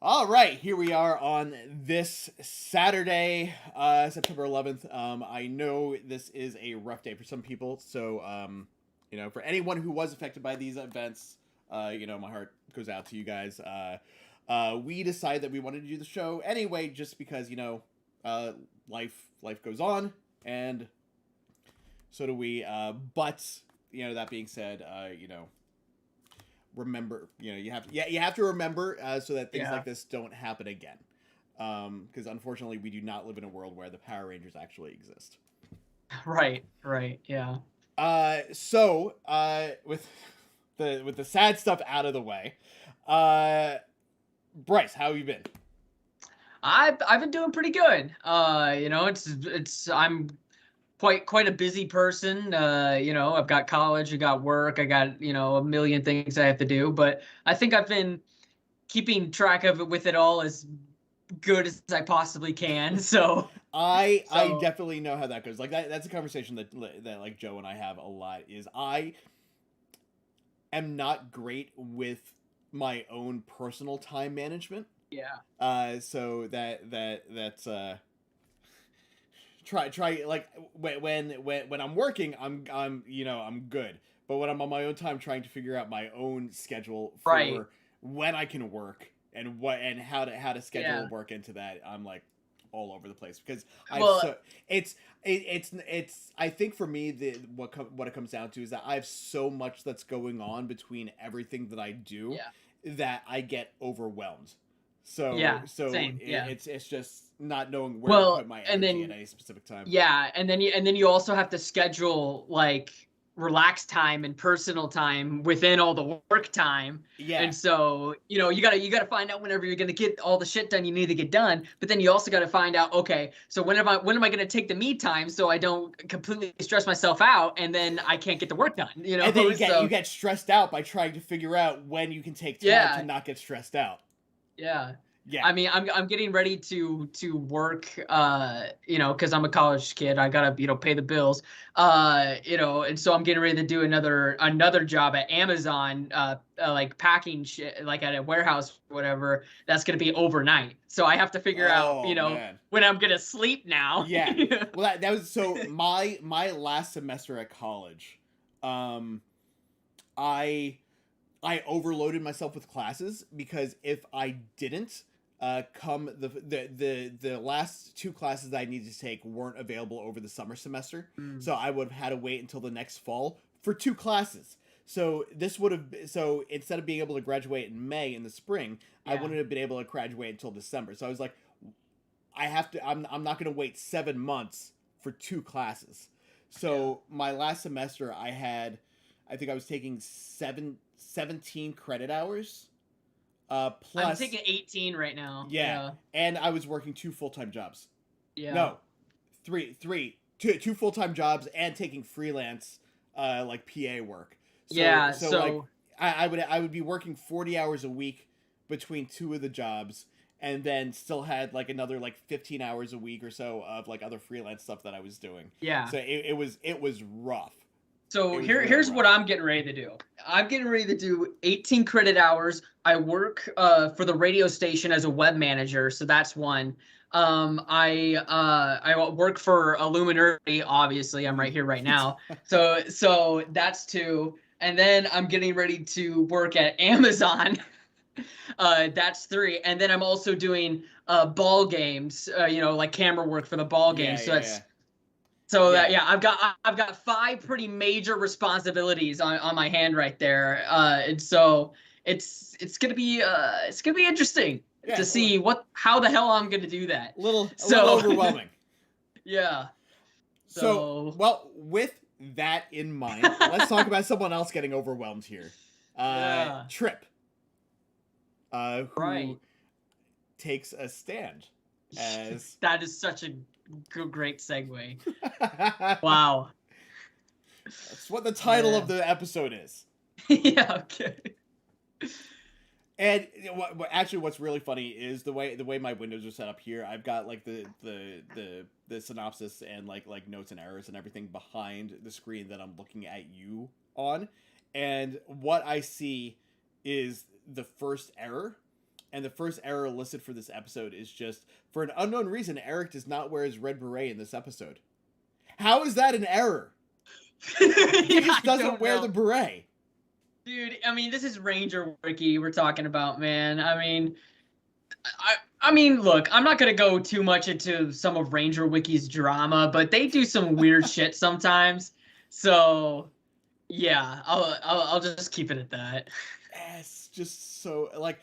All right, here we are on this Saturday, September 11th. I know this is a rough day for some people, so for anyone who was affected by these events, my heart goes out to you guys. We decided that we wanted to do the show anyway, just because life goes on, and so do we. But that being said, remember, you have to remember so that things like this don't happen again. Because unfortunately, we do not live in a world where the Power Rangers actually exist. Right, yeah. So with the sad stuff out of the way, Bryce, how have you been? I've been doing pretty good. I'm quite a busy person. I've got college, I got work, I got, a million things I have to do, but I think I've been keeping track of it with it all as good as I possibly can. So I definitely know how that goes. Like that's a conversation that like Joe and I have a lot. Is I am not great with my own personal time management. Yeah. So that's try like when I'm working, I'm good. But when I'm on my own time trying to figure out my own schedule for when I can work and how to schedule work into that, I'm like all over the place because it's I think for me what it comes down to is that I have so much that's going on between everything that I do that I get overwhelmed. So same. It's just not knowing where to put my energy at any specific time. Yeah, and then you also have to schedule like relaxed time and personal time within all the work time. Yeah. And so, you gotta find out whenever you're gonna get all the shit done you need to get done. But then you also gotta find out, okay, so when am I gonna take the me time so I don't completely stress myself out and then I can't get the work done. And then you get stressed out by trying to figure out when you can take time to not get stressed out. Yeah. I mean, I'm getting ready to work, because I'm a college kid. I gotta, pay the bills, and so I'm getting ready to do another job at Amazon, like packing shit, like at a warehouse, whatever. That's gonna be overnight. So I have to figure out, when I'm gonna sleep now. Yeah. Well, that was so my last semester at college, I overloaded myself with classes because if I didn't, come the last two classes that I needed to take weren't available over the summer semester, so I would have had to wait until the next fall for two classes. So instead of being able to graduate in May in the spring, I wouldn't have been able to graduate until December. So I was like, I'm not going to wait 7 months for two classes. So my last semester I think I was taking 17 credit hours. Plus, I'm taking 18 right now. Yeah. And I was working 2 full-time jobs. Yeah. No, two full-time jobs and taking freelance, like PA work. So like I would be working 40 hours a week between 2 of the jobs, and then still had like another like 15 hours a week or so of like other freelance stuff that I was doing. Yeah. So it was rough. So here's what I'm getting ready to do. I'm getting ready to do 18 credit hours. I work for the radio station as a web manager, so that's one. I work for Illuminerdi, obviously. I'm right here right now. So that's 2. And then I'm getting ready to work at Amazon. That's 3. And then I'm also doing ball games, like camera work for the ball games. I've got 5 pretty major responsibilities on my hand right there, and so it's gonna be interesting to see how the hell I'm gonna do that. A little overwhelming. Yeah. So well, with that in mind, let's talk about someone else getting overwhelmed here. Trip, who takes a stand as that is such a great segue. Wow. That's what the title of the episode is. Yeah, okay. And actually what's really funny is the way my windows are set up here. I've got like the synopsis and like notes and errors and everything behind the screen that I'm looking at you on. And what I see is the first error, and the first error listed for this episode is just, for an unknown reason, Eric does not wear his red beret in this episode. How is that an error? He just doesn't wear the beret. Dude, I mean, this is Ranger Wiki we're talking about, man. I mean, look, I'm not gonna go too much into some of Ranger Wiki's drama, but they do some weird shit sometimes. So, yeah, I'll just keep it at that. It's just so like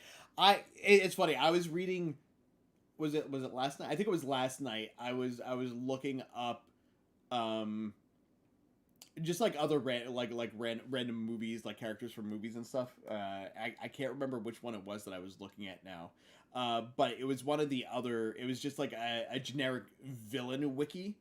it's funny. I was reading. Was it last night? I think it was last night. I was looking up, just like other random movies, like characters from movies and stuff. I can't remember which one it was that I was looking at now. But it was one of the other. It was just like a generic villain wiki.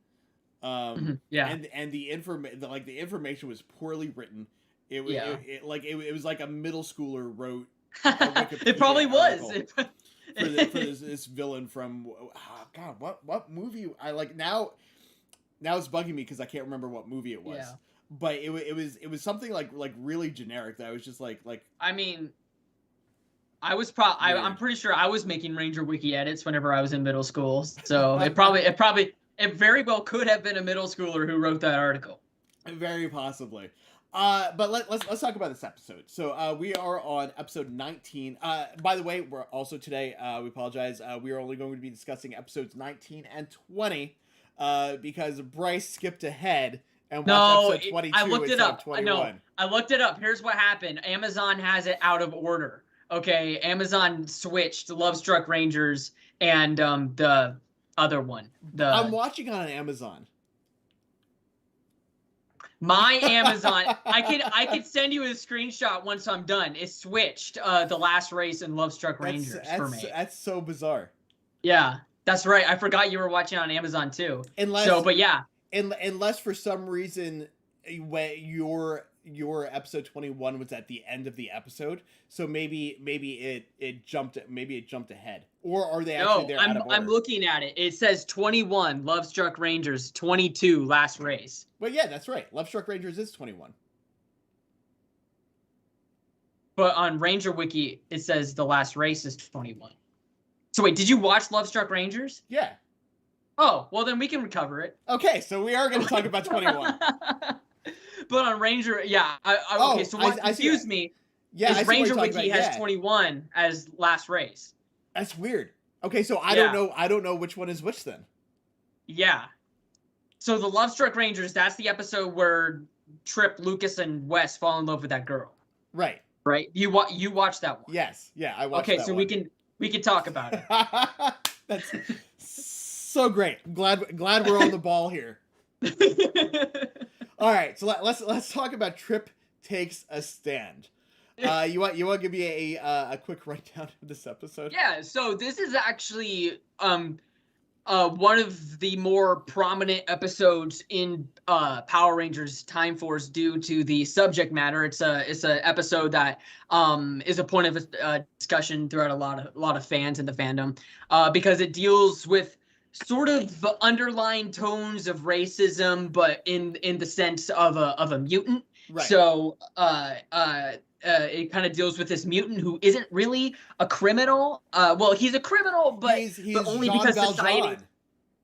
Yeah. And the information was poorly written. It was it was like a middle schooler wrote. It probably was. For this villain from God, what movie? I like now it's bugging me because I can't remember what movie it was. Yeah. But it was something like really generic that I was just like. I mean, I'm pretty sure I was making Ranger Wiki edits whenever I was in middle school. So it very well could have been a middle schooler who wrote that article. Very possibly. But let's talk about this episode. So we are on episode 19. By the way, we're also today, we apologize, we are only going to be discussing episodes 19 and 20 because Bryce skipped ahead and watched episode 22. I looked it up. 21. I looked it up. Here's what happened. Amazon has it out of order. Okay, Amazon switched Lovestruck Rangers and the other one. I'm watching on Amazon. My Amazon, I could send you a screenshot once I'm done. It switched The Last Race and Lovestruck Rangers for me. That's so bizarre. Yeah, that's right. I forgot you were watching on Amazon too. Unless for some reason when your episode 21 was at the end of the episode, so maybe it jumped ahead, or are they actually there? I'm looking at it. It says 21 Lovestruck Rangers, 22 Last Race. Well, yeah, that's right. Lovestruck Rangers is 21. But on Ranger Wiki, it says The Last Race is 21. So wait, did you watch Lovestruck Rangers? Yeah. Oh, well then we can recover it. Okay, so we are going to talk about 21. But on Ranger, yeah. Okay, so what confused me is Ranger Wiki has 21 as Last Race. That's weird. Okay, so I don't know which one is which then. Yeah. So the Lovestruck Rangers, that's the episode where Trip, Lucas, and Wes fall in love with that girl. Right. Right? You watched that one. Yes. Yeah, I watched that one. Okay, so we can talk about it. That's so great. I'm glad we're on the ball here. All right, so let's talk about Trip Takes a Stand. You want to give me a quick rundown of this episode? Yeah, so this is actually one of the more prominent episodes in Power Rangers Time Force due to the subject matter. It's a episode that is a point of discussion throughout a lot of fans in the fandom because it deals with sort of underlying tones of racism, but in the sense of a mutant. Right. So it kind of deals with this mutant who isn't really a criminal. Well, he's a criminal, but only Jean because Valjean. society.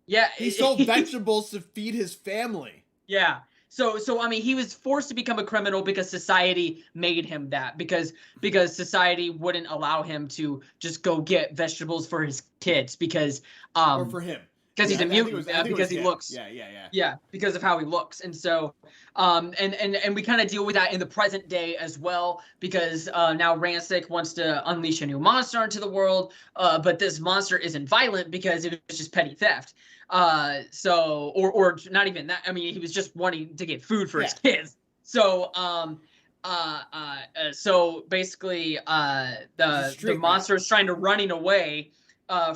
Yeah, he sold vegetables to feed his family. Yeah. So I mean, he was forced to become a criminal because society made him that, because society wouldn't allow him to just go get vegetables for his kids because or for him. Because he's a mutant, because he looks. Yeah. Yeah, because of how he looks, and so, and we kind of deal with that in the present day as well, because now Ransik wants to unleash a new monster into the world, but this monster isn't violent because it was just petty theft. So, or not even that. I mean, he was just wanting to get food for his kids. So, so basically, the monster is trying to running away.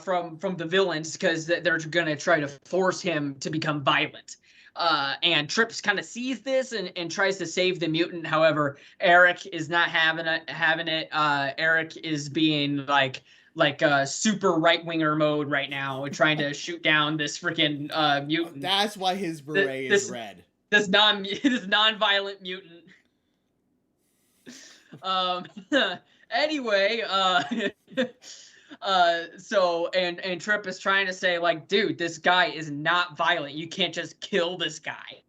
From the villains because they're gonna try to force him to become violent, and Trips kind of sees this and tries to save the mutant. However, Eric is not having it. Eric is being like super right winger mode right now, trying to shoot down this freaking mutant. That's why his beret is red. This non-violent mutant. Anyway, So and Trip is trying to say like, dude, this guy is not violent. You can't just kill this guy.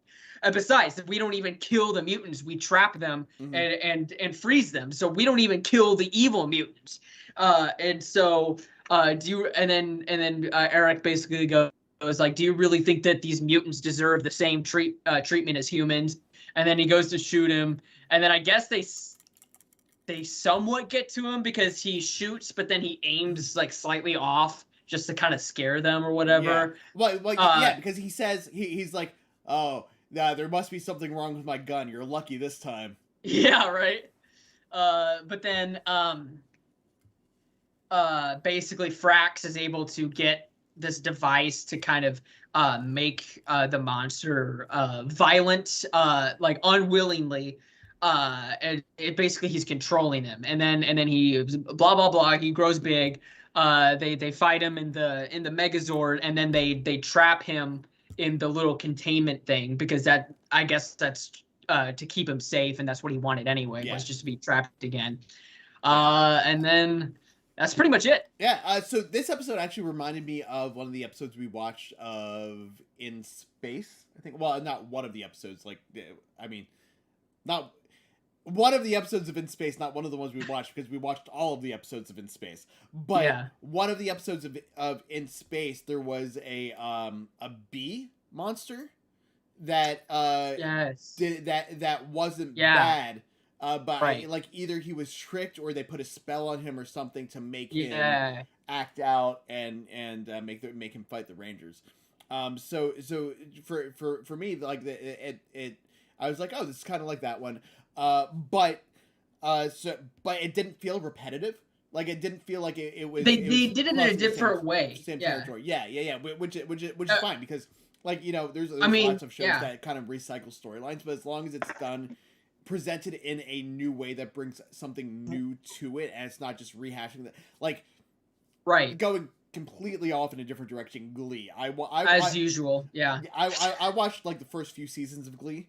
Besides, we don't even kill the mutants. We trap them and freeze them. So we don't even kill the evil mutants. And so and then Eric basically goes like, do you really think that these mutants deserve the same treatment as humans? And then he goes to shoot him, and then I guess they somewhat get to him because he shoots, but then he aims like slightly off just to kind of scare them or whatever. Yeah, because he says he's like, oh, yeah, there must be something wrong with my gun. You're lucky this time. Yeah, right. But then basically Frax is able to get this device to kind of make the monster violent, like unwillingly. And it basically he's controlling him, and then he blah blah blah. He grows big. They fight him in the Megazord, and then they trap him in the little containment thing because that I guess that's to keep him safe, and that's what he wanted anyway, was just to be trapped again. And then that's pretty much it. Yeah. So this episode actually reminded me of one of the episodes we watched of In Space. I think. Well, not one of the episodes. Like, I mean, not one of the episodes of In Space, not one of the ones we watched, because we watched all of the episodes of In Space. But one of the episodes of In Space, there was a bee monster that that wasn't bad. But like either he was tricked or they put a spell on him or something to make him act out and make him fight the Rangers. So for me, like it I was like, oh, this is kind of like that one. But it didn't feel repetitive. Like it didn't feel like it was. They did it in a different way. Same territory. Yeah. Which is fine because like there's lots of shows that kind of recycle storylines, but as long as it's done, presented in a new way that brings something new to it, and it's not just rehashing that, like going completely off in a different direction. Glee. As usual. Yeah. I watched like the first few seasons of Glee.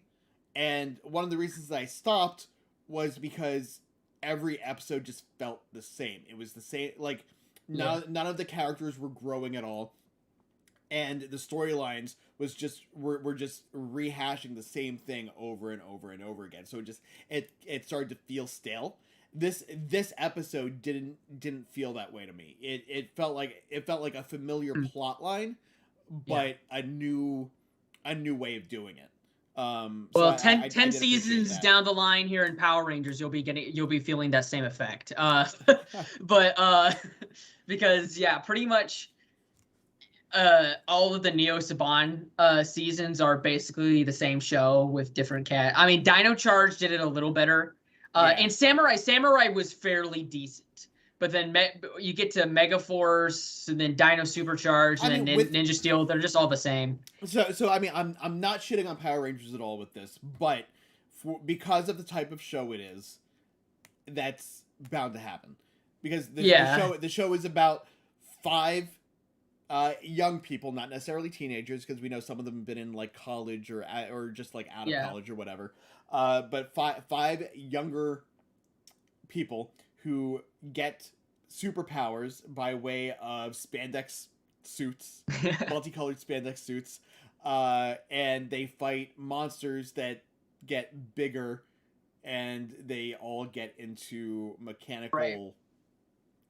And one of the reasons that I stopped was because every episode just felt the same. It was the same, like, none of the characters were growing at all. And the storylines were just rehashing the same thing over and over and over again. So it started to feel stale. This episode didn't feel that way to me. It felt like a familiar plot line, but a new way of doing it. Well, 10 seasons down the line here in Power Rangers, you'll be feeling that same effect. But because pretty much all of the Neo Saban seasons are basically the same show with different cat. I mean, Dino Charge did it a little better. And Samurai was fairly decent. But then you get to Mega Force, and then Dino Supercharge, and then Ninja Steel. They're just all the same. So I mean, I'm not shitting on Power Rangers at all with this, but because of the type of show it is, that's bound to happen. Because the show is about 5 young people, not necessarily teenagers, because we know some of them have been in like college or just like out of college or whatever. But 5 younger people who get superpowers by way of spandex suits, multicolored spandex suits, and they fight monsters that get bigger, and they all get into mechanical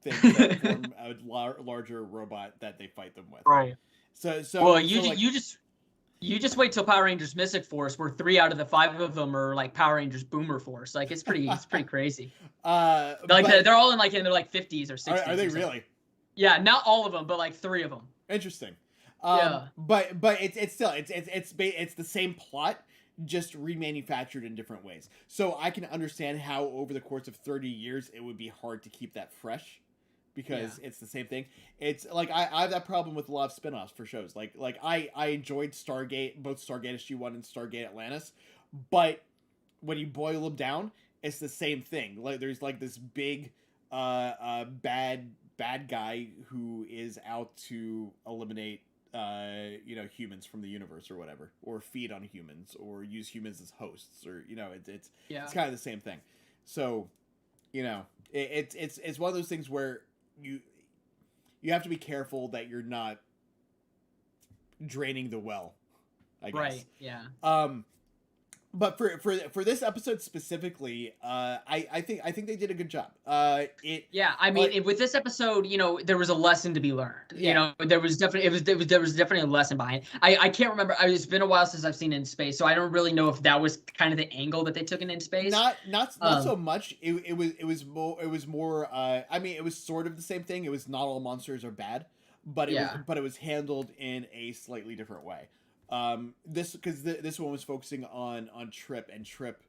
things that form a larger robot that they fight them with. Right. So well, you just wait till Power Rangers Mystic Force, where 3 out of the 5 of them are like Power Rangers Boomer Force. Like it's pretty crazy. They're all in their 50s or 60s. Are they really? Yeah, not all of them, but like 3 of them. Interesting. But it's still it's the same plot, just remanufactured in different ways. So I can understand how over the course of 30 years it would be hard to keep that fresh. Because it's the same thing. It's like I have that problem with a lot of spin-offs for shows. Like I enjoyed Stargate, both Stargate SG-1 and Stargate Atlantis, but when you boil them down, it's the same thing. Like there's like this big bad guy who is out to eliminate humans from the universe or whatever, or feed on humans, or use humans as hosts, or it's kind of the same thing. So it's one of those things where you have to be careful that you're not draining the well, I guess. Right. Yeah. But for this episode specifically, I think they did a good job. Yeah, I mean, with this episode, there was a lesson to be learned. Yeah. There was definitely there was definitely a lesson behind it. I can't remember. It's been a while since I've seen it in space, so I don't really know if that was kind of the angle that they took in space. Not so much. It was more. I mean, it was sort of the same thing. It was not all monsters are bad, but it was handled in a slightly different way. This one was focusing on Trip, and Trip,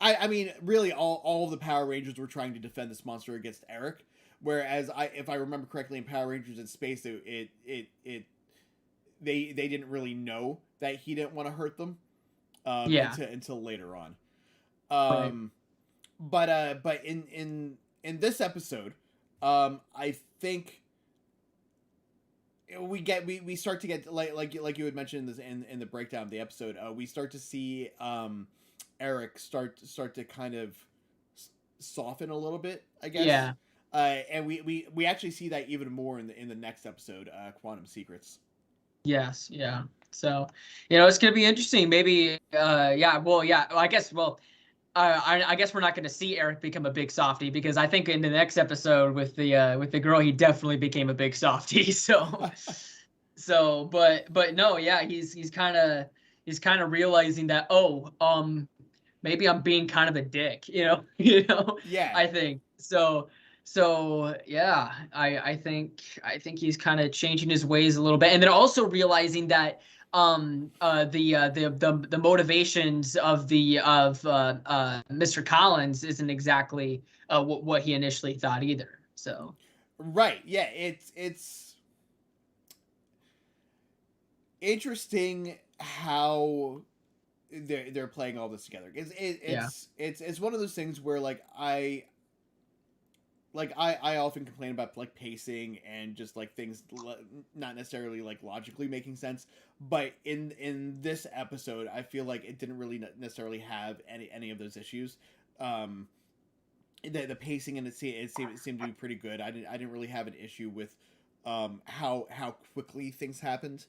I mean, really all of the Power Rangers were trying to defend this monster against Eric, whereas if I remember correctly, in Power Rangers in Space, they didn't really know that he didn't want to hurt them until later on. But in this episode, I think we start to get like you had mentioned in the breakdown of the episode, we start to see Eric start to kind of soften a little bit, I guess. Yeah. And we actually see that even more in the next episode, Quantum Secrets. Yes. Yeah. So, it's gonna be interesting. Maybe. Yeah. Well. Yeah. I guess. Well. I guess we're not going to see Eric become a big softie, because I think in the next episode with the girl, he definitely became a big softie. So, but no, yeah, he's kind of realizing that, maybe I'm being kind of a dick, Yeah. I think so. Yeah, I think he's kind of changing his ways a little bit, and then also realizing that the motivations of Mr. Collins isn't exactly what he initially thought either. So right, yeah, it's interesting how they're playing all this together. It's one of those things where I often complain about pacing and just things not necessarily logically making sense, but in this episode I feel like it didn't really necessarily have any of those issues. The pacing in it seemed to be pretty good. I didn't really have an issue with how quickly things happened,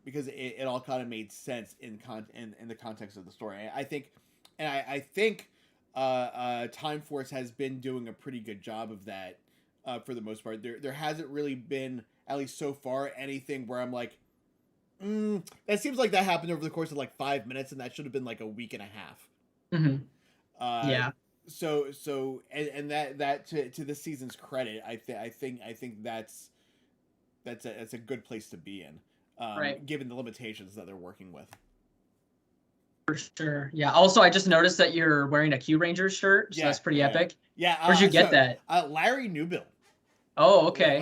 because it all kind of made sense in the context of the story. I think Time Force has been doing a pretty good job of that, for the most part. There hasn't really been, at least so far, anything where I'm like, that seems like that happened over the course of 5 minutes, and that should have been a week and a half. Mm-hmm. Yeah. So and that to this season's credit, I think that's a good place to be in, right, given the limitations that they're working with. For sure. Yeah. Also, I just noticed that you're wearing a Q Rangers shirt, so that's pretty epic. Yeah. Where'd you get that? Larry Newbill. Oh, okay.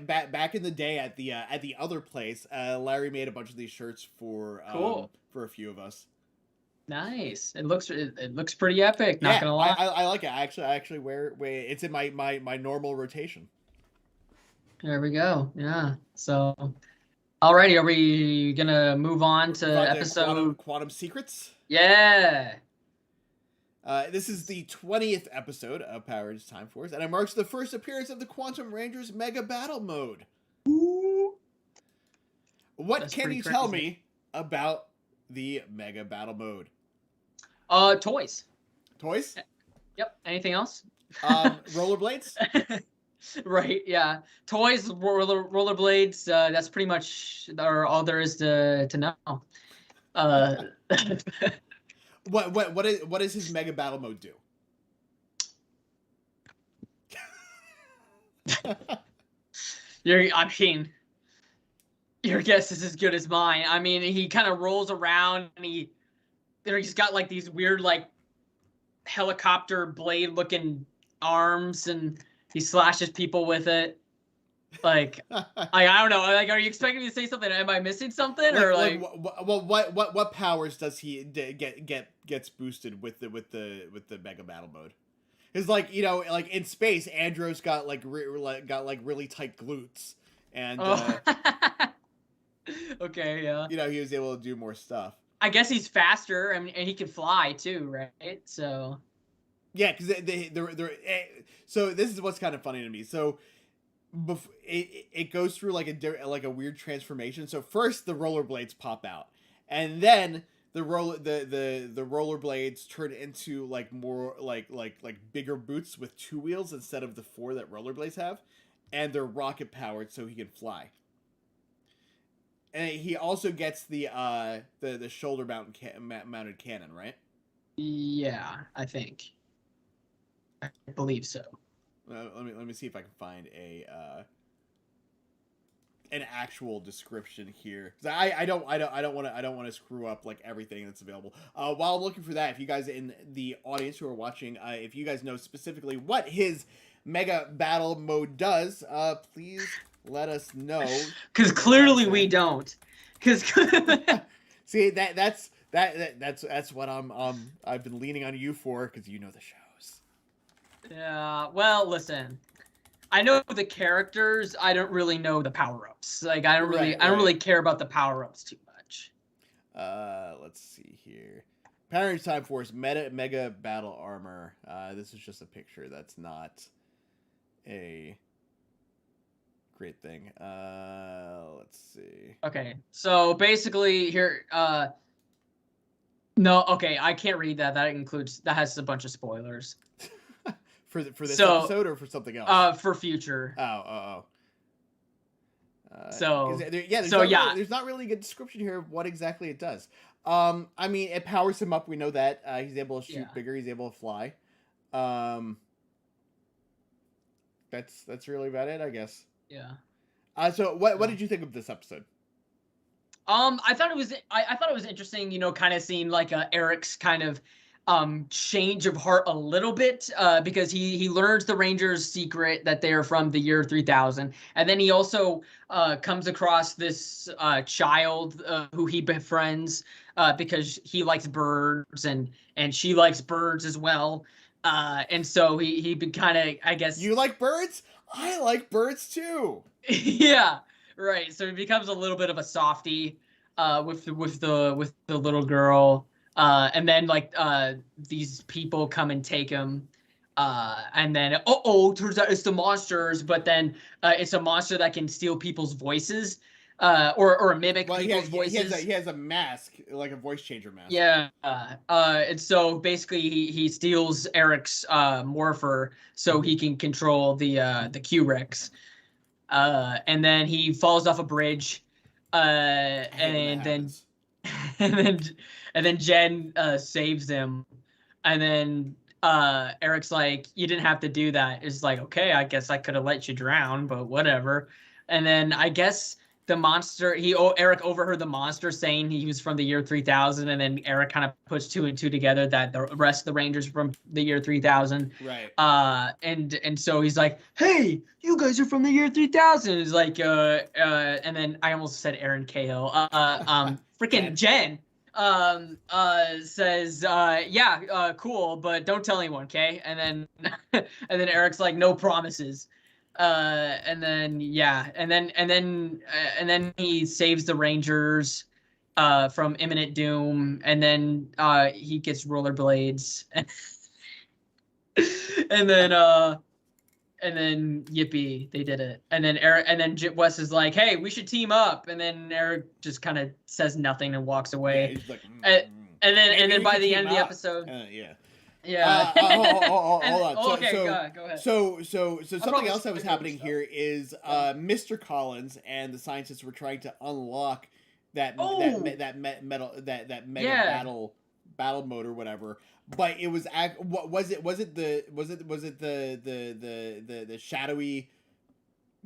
Back in the day at the other place, Larry made a bunch of these shirts for a few of us. Nice. It looks pretty epic. Not gonna lie. I like it. I actually wear it's in my normal rotation. There we go. Yeah. So, alrighty, are we gonna move on to episode Quantum Secrets? Yeah. This is the 20th episode of Power Rangers Time Force, and it marks the first appearance of the Quantum Rangers Mega Battle Mode. Ooh. What can you tell me about the Mega Battle Mode? Toys. Toys? Yep. Anything else? Rollerblades? Right, yeah. Toys, rollerblades, that's pretty much all there is to know. What does his Mega Battle Mode do? Your guess is as good as mine. I mean, he kind of rolls around and he's got these weird helicopter blade looking arms, and he slashes people with it. I don't know. Are you expecting me to say something? Am I missing something? What powers does he gets boosted with the Mega Battle Mode? It's in space, Andros got really tight glutes, and okay, yeah. He was able to do more stuff. I guess he's faster, and he can fly too, right? So yeah, because they're so this is what's kind of funny to me. So it goes through like a weird transformation. So first the rollerblades pop out, and then the rollerblades turn into like more like bigger boots with 2 wheels instead of the 4 that rollerblades have, and they're rocket powered so he can fly. And he also gets the shoulder mounted cannon, right? Yeah, I think. I believe so. Let me see if I can find an actual description here. I don't want to screw up like everything that's available. While I'm looking for that, if you guys in the audience who are watching, if you guys know specifically what his mega battle mode does, please let us know. Because clearly we don't. Because see that's what I've been leaning on you for, because you know the shows. Yeah. Well, listen. I know the characters. I don't really know the power-ups. Like I don't really care about the power-ups too much. Let's see here. Powering Time Force Mega Battle Armor. This is just a picture. That's not a great thing. Let's see. Okay, so basically here. No, okay, I can't read that. That has a bunch of spoilers. for this episode or for something else? For future. There's not really a good description here of what exactly it does. I mean, it powers him up. We know that he's able to shoot bigger. He's able to fly. That's really about it, I guess. Yeah. So what did you think of this episode? I thought it was interesting, you know, kind of seeing like Eric's kind of change of heart a little bit, because he learns the Rangers' secret that they are from the year 3000, and then he also comes across this child who he befriends because he likes birds and she likes birds as well, and so he kind of, I guess. You like birds? I like birds too. Yeah, right. So he becomes a little bit of a softie with the little girl. And then like these people come and take him, and then turns out it's the monsters, but then it's a monster that can steal people's voices, or mimic people's voices. He has a mask, like a voice changer mask. Yeah, and so basically he steals Eric's morpher so he can control the Q-Rex, and then he falls off a bridge, and then. And then Jen saves him, and then Eric's like, "You didn't have to do that." It's like, okay, I guess I could have let you drown, but whatever. And then I guess the monster, Eric overheard the monster saying he was from the year 3000, and then Eric kind of puts 2 and 2 together that the rest of the Rangers from the year 3000. Right. And so he's like, "Hey, you guys are from the year 3000." He's like, and then I almost said Aaron Cahill. Freaking Jen. Says, yeah, cool, but don't tell anyone, okay? And then and then Eric's like, no promises. And then he saves the Rangers from imminent doom, and then he gets rollerblades. And then yippee, they did it. And then Wes is like, "Hey, we should team up." And then Eric just kind of says nothing and walks away. Yeah, he's like, and then by the end of the episode, yeah. Hold on. Okay, go ahead. So something else that was happening here is Mr. Collins and the scientists were trying to unlock that mega battle mode or whatever. But it was was it the shadowy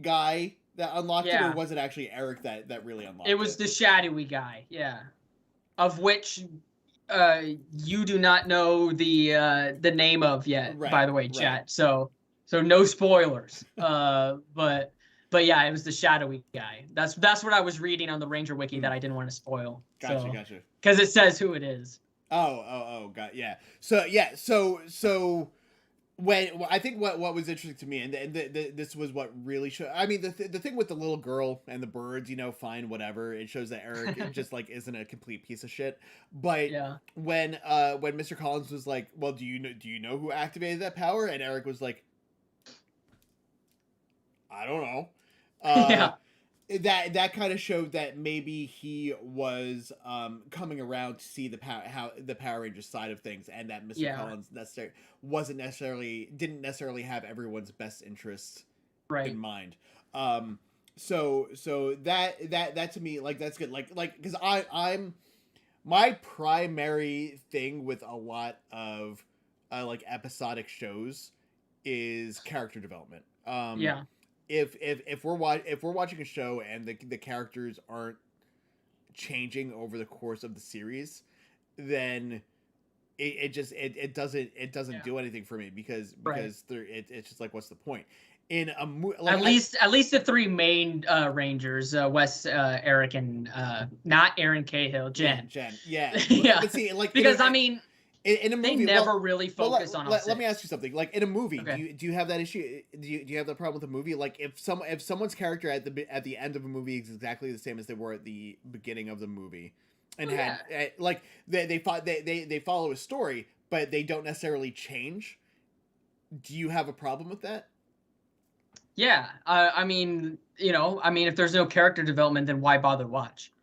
guy that unlocked it, or was it actually Eric that really unlocked it? It was the shadowy guy, yeah. Of which you do not know the name of yet, right, by the way, chat. Right. So no spoilers. But yeah, it was the shadowy guy. That's what I was reading on the Ranger Wiki that I didn't want to spoil. Gotcha. Because it says who it is. Got yeah. So when I think what was interesting to me, and this was what really showed. I mean, the thing with the little girl and the birds, you know, fine, whatever. It shows that Eric just like isn't a complete piece of shit. But when Mr. Collins was like, "Well, do you know who activated that power?" and Eric was like, I don't know. Yeah. That kind of showed that maybe he was coming around to see how the Power Rangers side of things, and that Mr. Yeah. Collins didn't necessarily have everyone's best interest Right. in mind. So that to me, like, that's good. Like because I'm my primary thing with a lot of like episodic shows is character development. Yeah. If we're watching a show and the characters aren't changing over the course of the series, then it doesn't do anything for me because it's just like, what's the point? In a like, at least the three main Rangers, Wes, Eric, and not Aaron Cahill, Jen. Yeah. Yeah. But see, like, because I mean, in a movie, they never really focus on. Let me ask you something. Like, in a movie, Okay. do you have that issue? Do you have that problem with a movie? Like, if someone's character at the end of a movie is exactly the same as they were at the beginning of the movie, and like they follow a story, but they don't necessarily change. Do you have a problem with that? Yeah, I mean, if there's no character development, then why bother watch?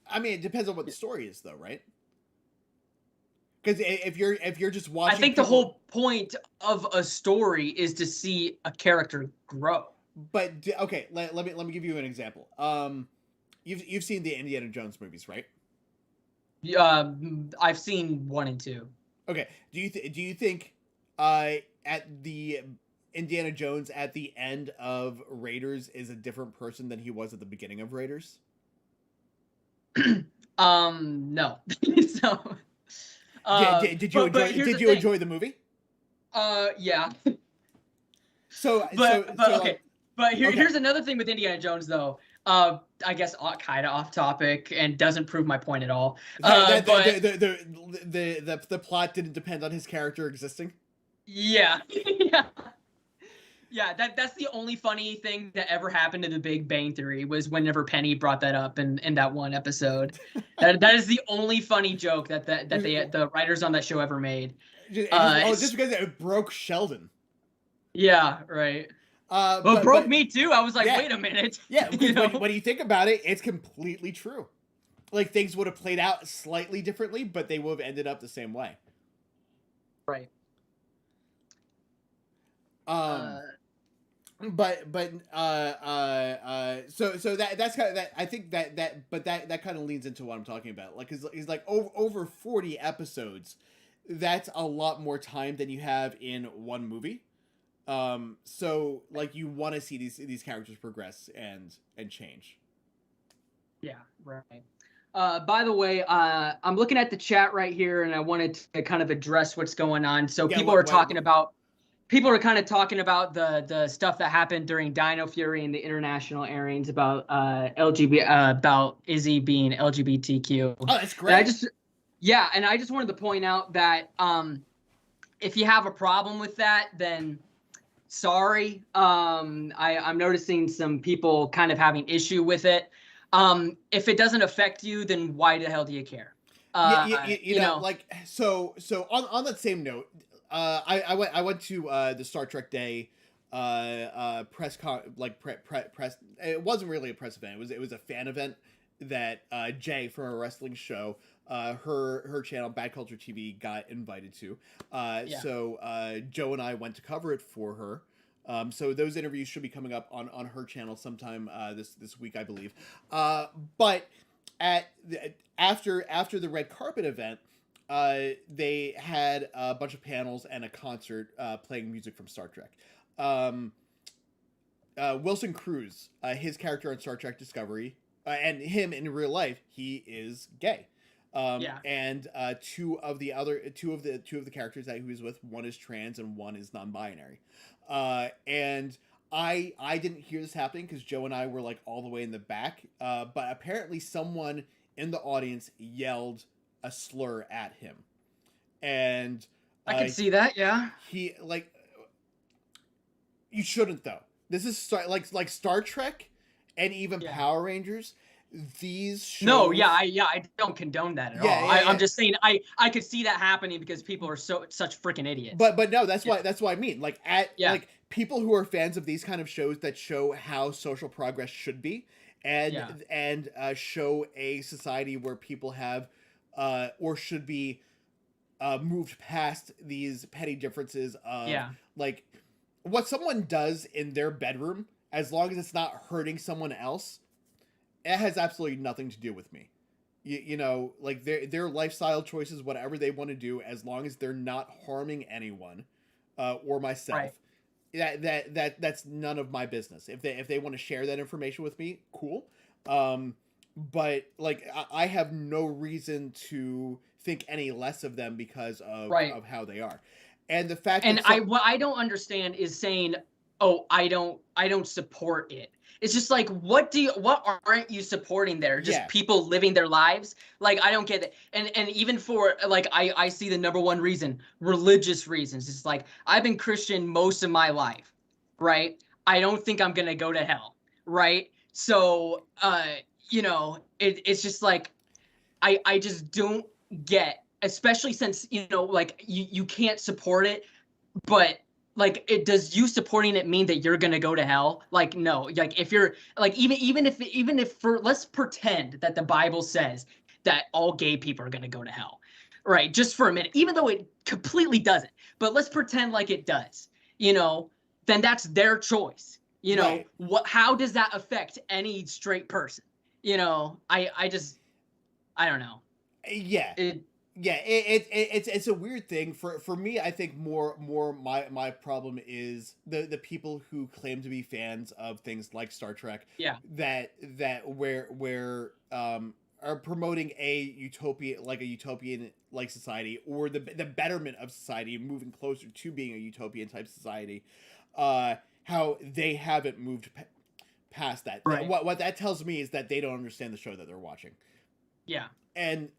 I mean, it depends on what the story is, though, right? Because if you're just watching, I think the whole point of a story is to see a character grow. But okay, let me give you an example. You've seen the Indiana Jones movies, right? I've seen 1 and 2. Okay. Do you think at the Indiana Jones at the end of Raiders is a different person than he was at the beginning of Raiders? No. So. Did you enjoy the movie? Yeah. Okay. But here's another thing with Indiana Jones, though. I guess kind of off topic and doesn't prove my point at all. The plot didn't depend on his character existing. Yeah. Yeah, that's the only funny thing that ever happened to The Big Bang Theory was whenever Penny brought that up in that one episode. that is the only funny joke that the writers on that show ever made. Just because it broke Sheldon. Yeah, right. But broke me too. I was like, wait a minute. Yeah, when you think about it, it's completely true. Like, things would have played out slightly differently, but they would have ended up the same way. Right. So that's kind of that. I think that kind of leans into what I'm talking about. Like, he's like over 40 episodes. That's a lot more time than you have in one movie. So like, you want to see these characters progress and change. Yeah, right. By the way, I'm looking at the chat right here, and I wanted to kind of address what's going on. So people are kind of talking about the stuff that happened during Dino Fury and the international airings about about Izzy being LGBTQ. Oh, that's great. And I just wanted to point out that if you have a problem with that, then sorry. I'm noticing some people kind of having issue with it. If it doesn't affect you, then why the hell do you care? You know, like, so on that same note, I went to the Star Trek Day press press. It wasn't really a press event. It was a fan event that Jay from a wrestling show, her channel Bad Culture TV, got invited to. So Joe and I went to cover it for her. So those interviews should be coming up on her channel sometime this week, I believe. But after the red carpet event, they had a bunch of panels and a concert playing music from Star Trek. Wilson Cruz, his character on Star Trek Discovery, and him in real life, he is gay. And two of the characters that he was with, one is trans and one is non-binary. And I didn't hear this happening because Joe and I were like all the way in the back. But apparently someone in the audience yelled a slur at him, and I can see that. Yeah, he like, you shouldn't though. This is like Star Trek and even Power Rangers. These shows... I don't condone that at all. I'm just saying I could see that happening because people are such freaking idiots. But no, that's why I mean, like, like, people who are fans of these kind of shows that show how social progress should be, and show a society where people have or should be moved past these petty differences of like what someone does in their bedroom, as long as it's not hurting someone else, it has absolutely nothing to do with me. You know, like their lifestyle choices, whatever they want to do, as long as they're not harming anyone or myself, that's none of my business. If they want to share that information with me, cool. But like I have no reason to think any less of them because of how they are. And the fact that what I don't understand is saying, "Oh, I don't support it." It's just like, what aren't you supporting there? Just people living their lives? Like, I don't get it. And even for like, I see the number one reason, religious reasons. It's like, I've been Christian most of my life, right? I don't think I'm gonna go to hell, right? So, you know, it's just like, I just don't get, especially since, you know, like you can't support it, but like, does you supporting it mean that you're gonna go to hell? Like, no. Like, if you're like, even if for, let's pretend that the Bible says that all gay people are gonna go to hell, right? Just for a minute, even though it completely doesn't, but let's pretend like it does, you know, then that's their choice. You know, how does that affect any straight person? You know, I don't know. It's a weird thing for me. I think more my problem is the people who claim to be fans of things like Star Trek. That where are promoting a utopian like society, or the betterment of society, moving closer to being a utopian type society. How they haven't moved past that. What that tells me is that they don't understand the show that they're watching. And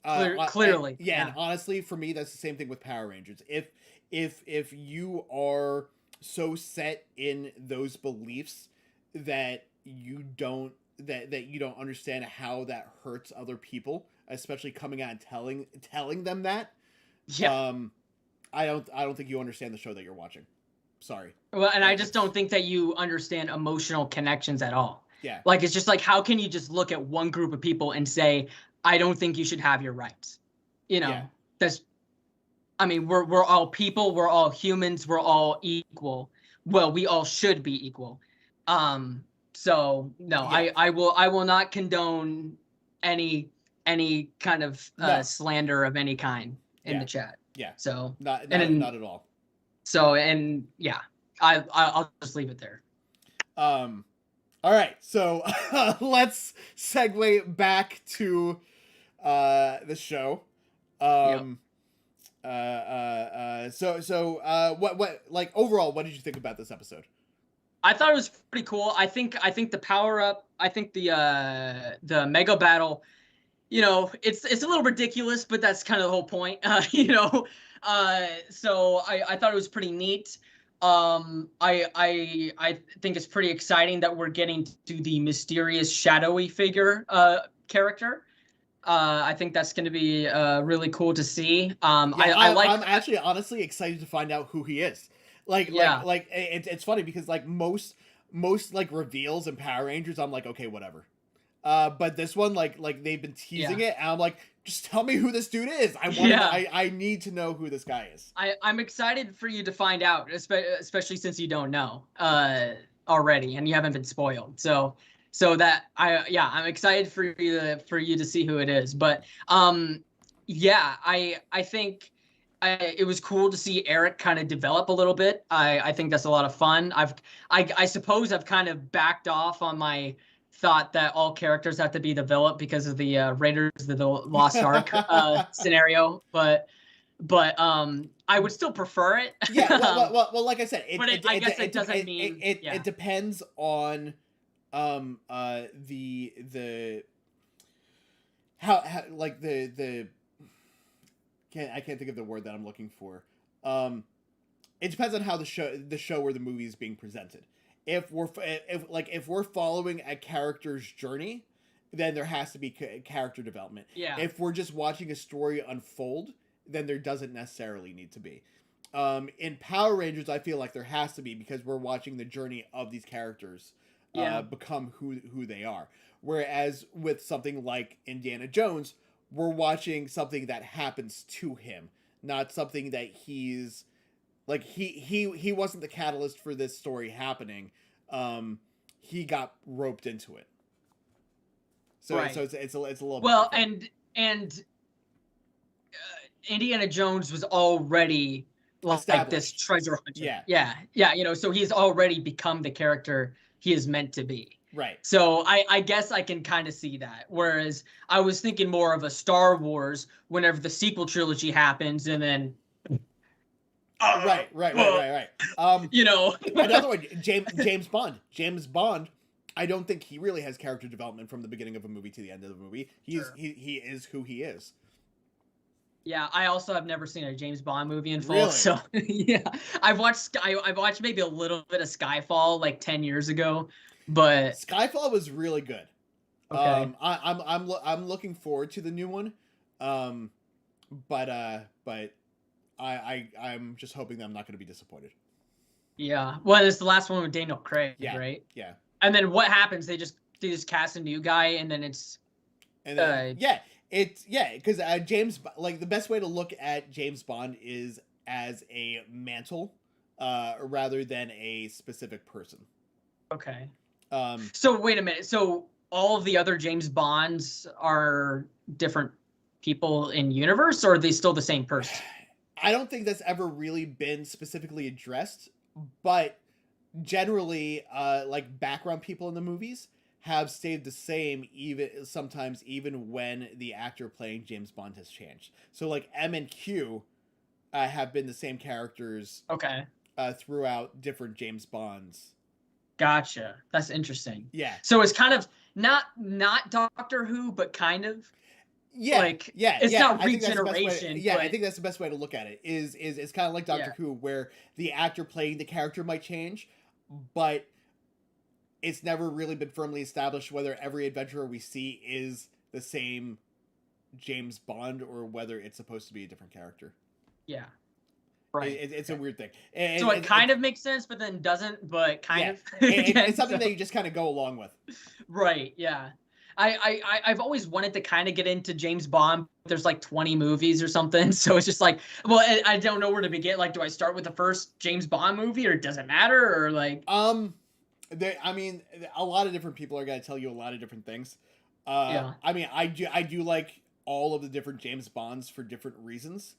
clearly, and honestly, for me, that's the same thing with Power Rangers. If you are so set in those beliefs that you don't understand how that hurts other people, especially coming out and telling them that, I don't think you understand the show that you're watching. Sorry. Well, and I just don't think that you understand emotional connections at all. Yeah. Like, it's just like, how can you just look at one group of people and say, I don't think you should have your rights? You know, I mean, we're all people, we're all humans, we're all equal. Well, we all should be equal. So no, I will not condone any kind of slander of any kind in the chat. So not at all. So, and I'll just leave it there. All right, so let's segue back to the show. What like overall, what did you think about this episode? I thought it was pretty cool. I think the power up, I think the mega battle, you know, it's a little ridiculous, but that's kind of the whole point. You know, so I thought it was pretty neat. I think it's pretty exciting that we're getting to the mysterious shadowy figure character. I think that's going to be really cool to see. I'm actually honestly excited to find out who he is. Like it's funny because like most like reveals in Power Rangers, I'm like, okay, whatever. But this one, like they've been teasing it, and I'm like, just tell me who this dude is. I need to know who this guy is. I'm excited for you to find out, especially since you don't know already and you haven't been spoiled. So that I'm excited for you to see who it is. But I think it was cool to see Eric kind of develop a little bit. I think that's a lot of fun. I suppose I've kind of backed off on my thought that all characters have to be developed because of the Raiders of the Lost Ark scenario, but I would still prefer it. Well, like I said, I guess it doesn't mean it depends on the how like the I can't think of the word that I'm looking for. It depends on how the show or the movie is being presented. If we're following a character's journey, then there has to be character development. If we're just watching a story unfold, then there doesn't necessarily need to be. In Power Rangers, I feel like there has to be, because we're watching the journey of these characters become who they are. Whereas with something like Indiana Jones, we're watching something that happens to him, not something that he's like he wasn't the catalyst for this story happening. He got roped into it. So Right. so it's a little well, bit different. and Indiana Jones was already like this Established. treasure hunter. Yeah. Yeah. You know, so he's already become the character he is meant to be. Right. So I guess I can kind of see that. Whereas I was thinking more of a Star Wars whenever the sequel trilogy happens, and then Right. You know, Another one, James Bond. James Bond, I don't think he really has character development from the beginning of a movie to the end of the movie. He is who he is. Yeah, I also have never seen a James Bond movie in full. Really? So yeah, I've watched maybe a little bit of Skyfall like 10 years ago, but Skyfall was really good. okay. I'm looking forward to the new one. But I'm just hoping that I'm not going to be disappointed. Yeah. Well, it's the last one with Daniel Craig, Yeah. right? Yeah. And then what happens? They just cast a new guy, and then it's because James, like, the best way to look at James Bond is as a mantle, rather than a specific person. okay. Um, So wait a minute. So all of the other James Bonds are different people in universe, or are they still the same person? I don't think that's ever really been specifically addressed, but generally, like, background people in the movies have stayed the same, even when the actor playing James Bond has changed. So, like, M and Q have been the same characters Okay. throughout different James Bonds. Gotcha. That's interesting. Yeah. So it's kind of not Doctor Who, but kind of. Yeah, Like, yeah, it's yeah. not I think that's the best way regeneration. yeah, but I think that's the best way to look at it. Is it's kind of like Doctor Who, where the actor playing the character might change, but it's never really been firmly established whether every adventurer we see is the same James Bond or whether it's supposed to be a different character. Yeah. Right. It's a weird thing. So it kind of makes sense, but then doesn't, but kind of. It's something that you just kind of go along with. Right. Yeah. I've always wanted to kind of get into James Bond. There's like 20 movies or something. So it's just like, well, I don't know where to begin. Like, do I start with the first James Bond movie, or does it matter? Or like, I mean, a lot of different people are going to tell you a lot of different things. Yeah. I mean, I do like all of the different James Bonds for different reasons.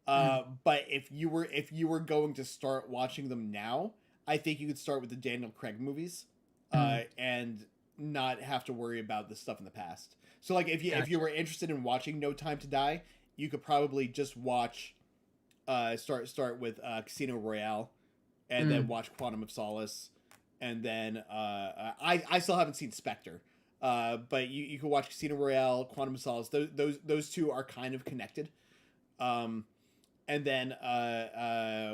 But if you were going to start watching them now, I think you could start with the Daniel Craig movies, and not have to worry about the stuff in the past. So, like, if you were interested in watching No Time to Die, you could probably just watch, start with Casino Royale, and then watch Quantum of Solace, and then I still haven't seen Spectre, but you can watch Casino Royale, Quantum of Solace. Those two are kind of connected. And then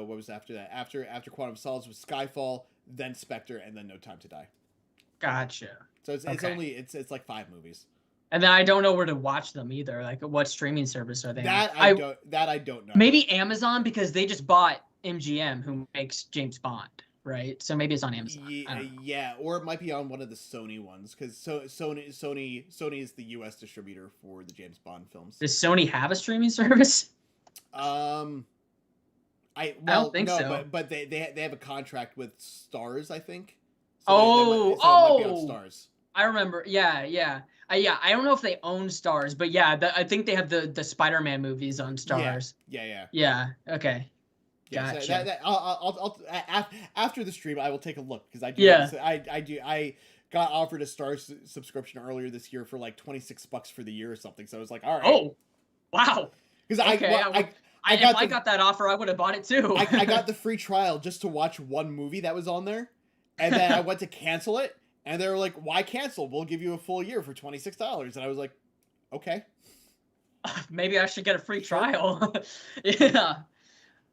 what was after that? After Quantum of Solace was Skyfall, then Spectre, and then No Time to Die. Gotcha. So it's like 5 movies. And then I don't know where to watch them either. Like, what streaming service are they on? I don't know. Maybe Amazon, because they just bought MGM, who makes James Bond, right? So maybe it's on Amazon. Yeah, or it might be on one of the Sony ones, because Sony is the U.S. distributor for the James Bond films. Does Sony have a streaming service? I don't think so. But they have a contract with Stars, I think. So it might be on Stars. I remember. Yeah. I don't know if they own Stars, but yeah, I think they have the Spider-Man movies on Stars. Yeah. Okay. Yeah, gotcha. So I'll after the stream I will take a look, because I got offered a Stars subscription earlier this year for like $26 for the year or something. So I was like, all right. Oh, wow. Because if I got that offer, I would have bought it too. I got the free trial just to watch one movie that was on there, and then I went to cancel it, and they were like, "Why cancel? We'll give you a full year for $26." And I was like, "Okay." Maybe I should get a free trial. Yeah.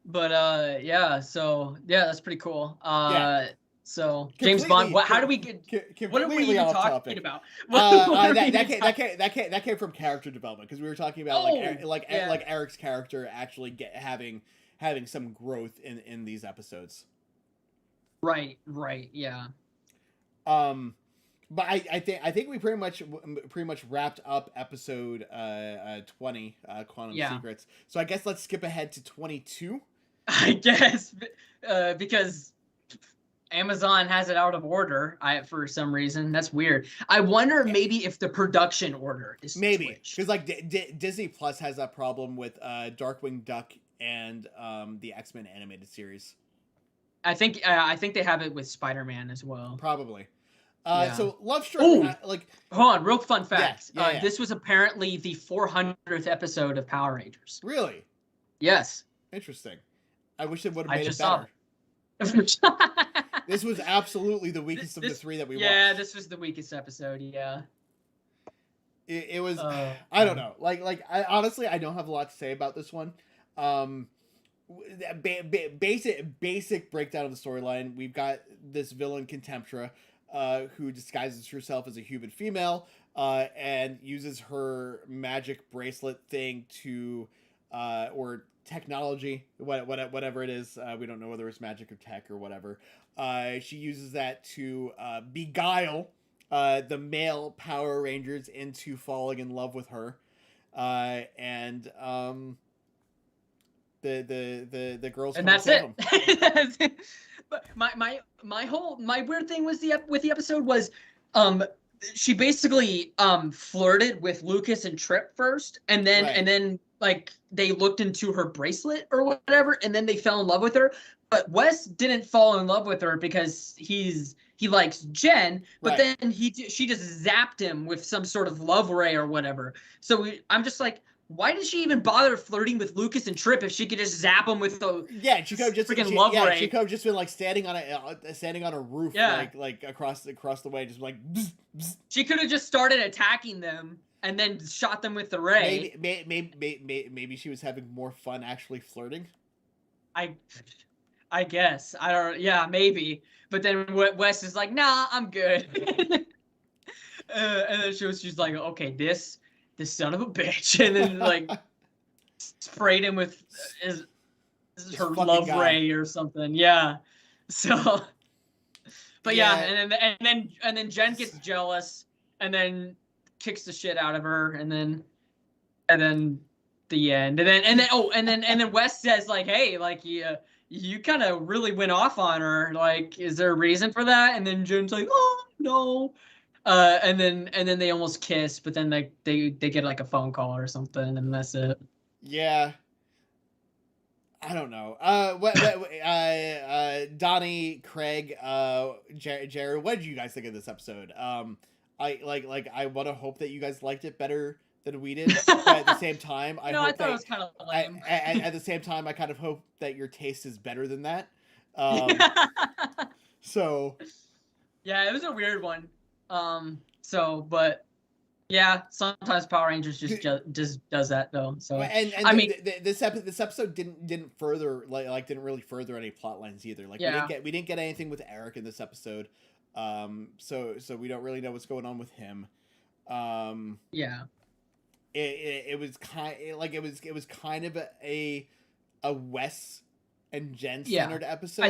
But yeah, so yeah, that's pretty cool. So James Bond, how do we get? What are we even talking about? That came from character development, because we were talking about like Eric's character actually having having some growth in these episodes. Right, yeah. But I think we pretty much wrapped up episode 20, Quantum Secrets. So I guess let's skip ahead to 22. I guess because Amazon has it out of order. For some reason, that's weird. I wonder maybe if the production order is maybe because like Disney Plus has that problem with Darkwing Duck and the X-Men animated series. I think they have it with Spider-Man as well. Probably. So Love Struck, like, hold on, real fun fact. Yeah. This was apparently the 400th episode of Power Rangers. Really? Yes. Interesting. I wish it would have made it better. This was absolutely the weakest of the three that we watched. Yeah, this was the weakest episode. Yeah. It was. I don't know. I honestly, I don't have a lot to say about this one. Basic breakdown of the storyline. We've got this villain Contemptra, who disguises herself as a human female, and uses her magic bracelet thing to, or technology, whatever it is. We don't know whether it's magic or tech or whatever. She uses that to beguile the male Power Rangers into falling in love with her, and the girls. And that's it. But my weird thing was with the episode was, she basically flirted with Lucas and Trip first, and then like they looked into her bracelet or whatever, and then they fell in love with her. But Wes didn't fall in love with her because he likes Jen, but then she just zapped him with some sort of love ray or whatever. So I'm just like, why did she even bother flirting with Lucas and Trip if she could just zap him with the she could have just freaking love ray? She could have just been like standing on a roof, like across the way, just like. Bzz, bzz. She could have just started attacking them and then shot them with the ray. Maybe she was having more fun actually flirting. I guess. I don't. Yeah, maybe. But then Wes is like, nah, I'm good. And then she's like, okay, this son of a bitch, and then like sprayed him with her love ray or something. Yeah. So. But yeah, and then Jen gets jealous, and then kicks the shit out of her, and then the end, and then Wes says like, hey, like you kind of really went off on her. Like, is there a reason for that? And then Jen's like, oh no. And then they almost kiss, but then they get like a phone call or something, and that's it. Yeah. I don't know. Donnie, Craig, Jared, what did you guys think of this episode? I want to hope that you guys liked it better than we did, but at the same time, I thought it was kind of lame. At the same time, I kind of hope that your taste is better than that. So. Yeah, it was a weird one. But yeah, sometimes Power Rangers just does that though. So I mean, this episode didn't really further any plot lines either. Like we didn't get anything with Eric in this episode. So we don't really know what's going on with him. Yeah. It was kind of a Wes and Jen centered episode.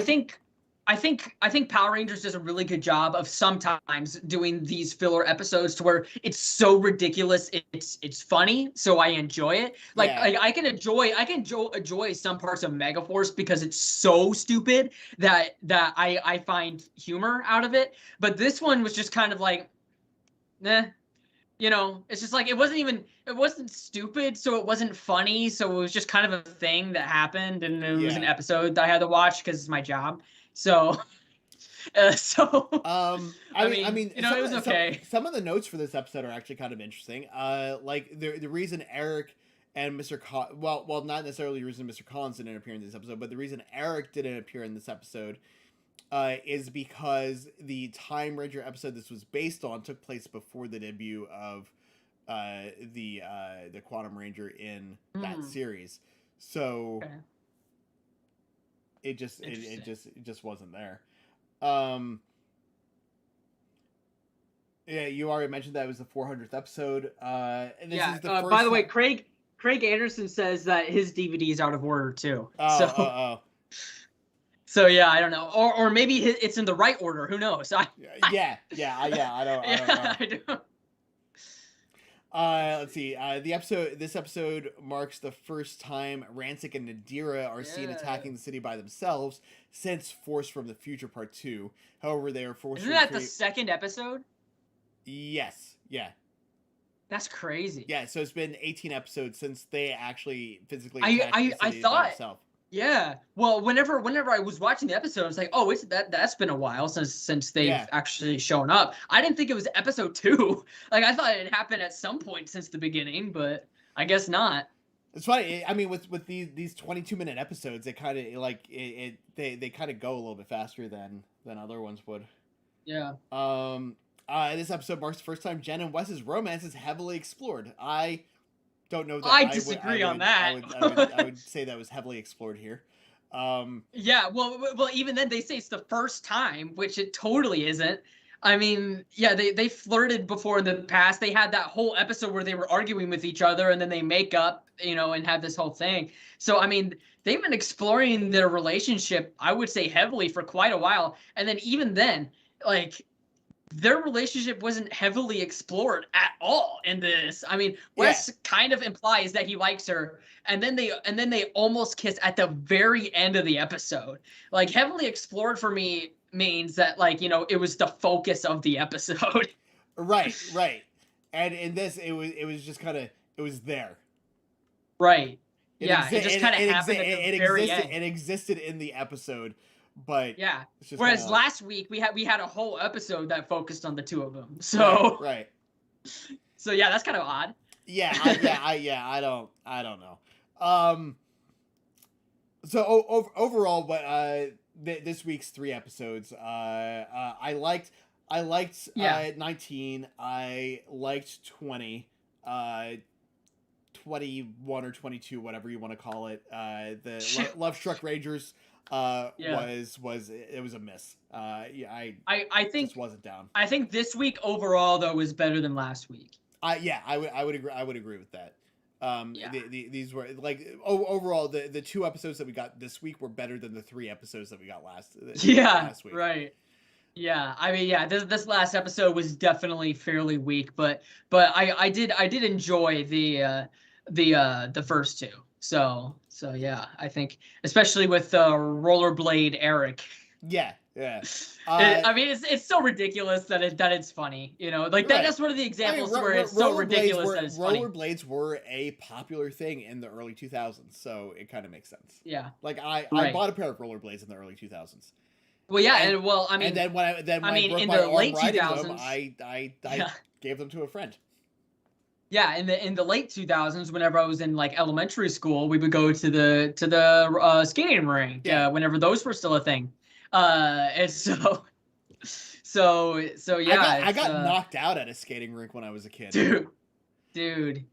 I think Power Rangers does a really good job of sometimes doing these filler episodes to where it's so ridiculous it's funny, so I enjoy it. Like I can enjoy some parts of Megaforce because it's so stupid that I find humor out of it. But this one was just kind of like, nah. You know, it's just like it wasn't stupid, so it wasn't funny, so it was just kind of a thing that happened, and it was an episode that I had to watch because it's my job. So, I mean, you know, it was okay. Some of the notes for this episode are actually kind of interesting. Like the reason Eric and Mr. well, not necessarily the reason Mr. Collins didn't appear in this episode, but the reason Eric didn't appear in this episode is because the Time Ranger episode this was based on took place before the debut of the Quantum Ranger in that series. So it just wasn't there. Yeah, you already mentioned that it was the 400th episode. And this is the first by the way, Craig Craig Anderson says that his DVD is out of order too. Oh. So yeah, I don't know, or maybe it's in the right order. Who knows? Yeah. I don't know. I don't. Let's see. This episode marks the first time Ransik and Nadira are seen attacking the city by themselves since Force from the Future Part 2. However, they are forced. Isn't that the second episode? Yes. Yeah. That's crazy. Yeah. So it's been 18 episodes since they actually physically attacked the city I thought. by themselves. Yeah. Well, whenever I was watching the episode, I was like, oh, that's been a while since they've actually shown up. I didn't think it was episode 2. Like, I thought it happened at some point since the beginning, but I guess not. It's funny. I mean, with these 22-minute episodes, it kind of like they kind of go a little bit faster than other ones would. Yeah. This episode marks the first time Jen and Wes's romance is heavily explored. I don't know that I disagree on that. I would say that was heavily explored here. Yeah, well, even then they say it's the first time, which it totally isn't. I mean, yeah, they flirted before in the past. They had that whole episode where they were arguing with each other, and then they make up, and have this whole thing. So, I mean, they've been exploring their relationship, I would say, heavily for quite a while. And then even then, like, their relationship wasn't heavily explored at all in this. I mean, Wes kind of implies that he likes her, and then they almost kiss at the very end of the episode. Like, heavily explored for me means that, like, it was the focus of the episode. Right. And in this, it was just kind of, it was there. Right. It just kind of happened at the very end. It existed in the episode. But yeah, whereas last week we had a whole episode that focused on the two of them. So right. So yeah, that's kind of odd. I don't know. So overall, what this week's 3 episodes, I liked 19. I liked 20. 21 or 22, whatever you want to call it. The Love Struck Rangers. Was a miss. I think just wasn't down. I think this week overall though was better than last week. I would agree with that. These were like overall the 2 episodes that we got this week were better than the 3 episodes that we got last week. Right. Yeah, I mean, this last episode was definitely fairly weak, but I did enjoy the first 2. So yeah, I think especially with Rollerblade Eric. Yeah. I mean, it's so ridiculous that it's funny. Like that's one of the examples where it's so ridiculous that it's funny. Rollerblades were a popular thing in the early 2000s, so it kind of makes sense. Yeah. Like I bought a pair of rollerblades in the early 2000s. Well, yeah, and well, I mean, and then when I broke in my the arm late riding 2000s, them, I gave them to a friend. Yeah, in the late 2000s, whenever I was in like elementary school, we would go to the skating rink. Whenever those were still a thing, and so yeah. I got knocked out at a skating rink when I was a kid, dude.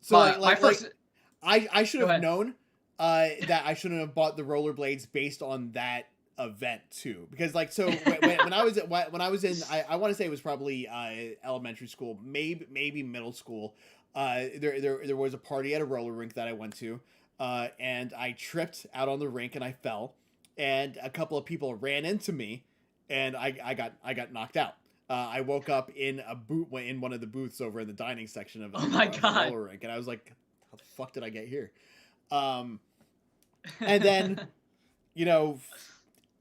So I should have known that I shouldn't have bought the rollerblades based on that event too, because like when I was in I want to say it was probably elementary school, maybe middle school. There was a party at a roller rink that I went to, and I tripped out on the rink and I fell, and a couple of people ran into me, and I got knocked out. I woke up in one of the booths over in the dining section of the roller rink, and I was like, how the fuck did I get here? And then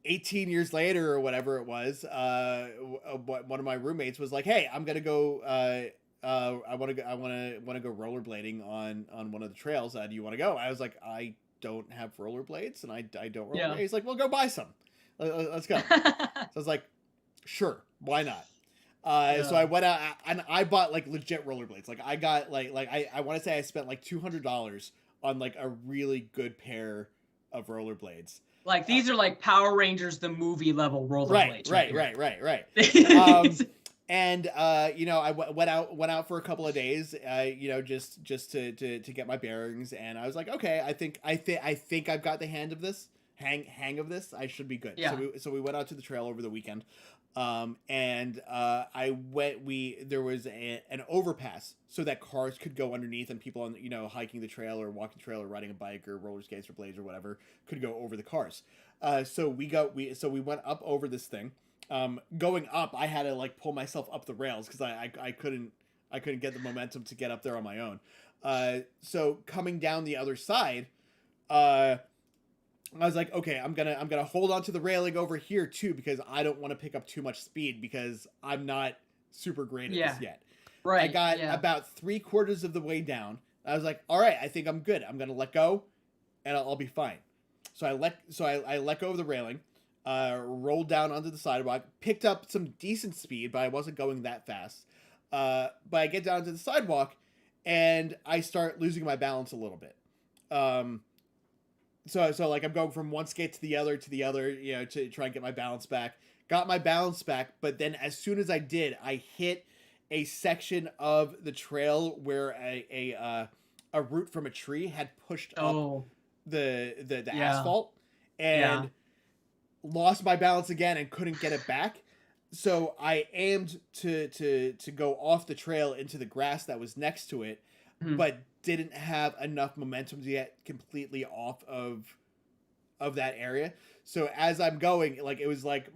18 years later or whatever it was, one of my roommates was like, "Hey, I'm gonna go. I want to go rollerblading on one of the trails. Do you want to go?" I was like, "I don't have rollerblades, and I don't rollerblade." Yeah. He's like, "Well, go buy some. Let's go." So I was like, "Sure, why not?" So I went out and I bought like legit rollerblades. Like I got like I want to say I spent like $200 on like a really good pair of rollerblades. Like these are like Power Rangers the movie level rollerblades. Right. And I went out for a couple of days, just to get my bearings, and I was like, okay, I think I've got the hang of this. I should be good. Yeah. So we went out to the trail over the weekend. There was an overpass so that cars could go underneath and people on, hiking the trail or walking the trail or riding a bike or roller skates or blades or whatever could go over the cars. So we went up over this thing. Going up, I had to like pull myself up the rails because I couldn't get the momentum to get up there on my own. So coming down the other side, I was like, okay, I'm gonna hold on to the railing over here too because I don't want to pick up too much speed because I'm not super great at this yet. Right. I got about 3/4 of the way down. I was like, all right, I think I'm good. I'm gonna let go, and I'll be fine. So I let go of the railing, rolled down onto the sidewalk, picked up some decent speed, but I wasn't going that fast. But I get down to the sidewalk, and I start losing my balance a little bit. So like I'm going from one skate to the other, to try and get my balance back. Got my balance back, but then as soon as I did, I hit a section of the trail where a root from a tree had pushed up the asphalt and lost my balance again and couldn't get it back. So I aimed to go off the trail into the grass that was next to it, but didn't have enough momentum to get completely off of that area. So as I'm going, like it was like